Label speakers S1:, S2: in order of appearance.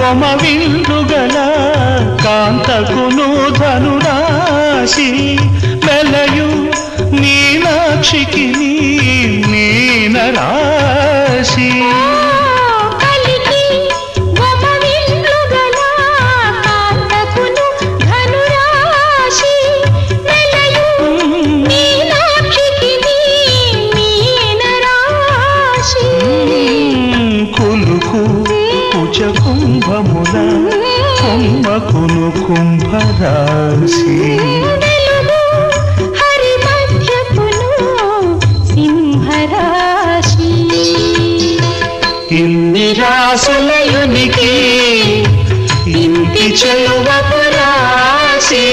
S1: బొమ విందుగల కాంతకును ధనురాశి మెలయు మీనాక్షికి మీనరాశి కుంభముల కుంభకును కుంభరాశి
S2: సింహరాశి
S1: ఇన్ని రాసులయునికి ఇంటి చెలువపు రాశి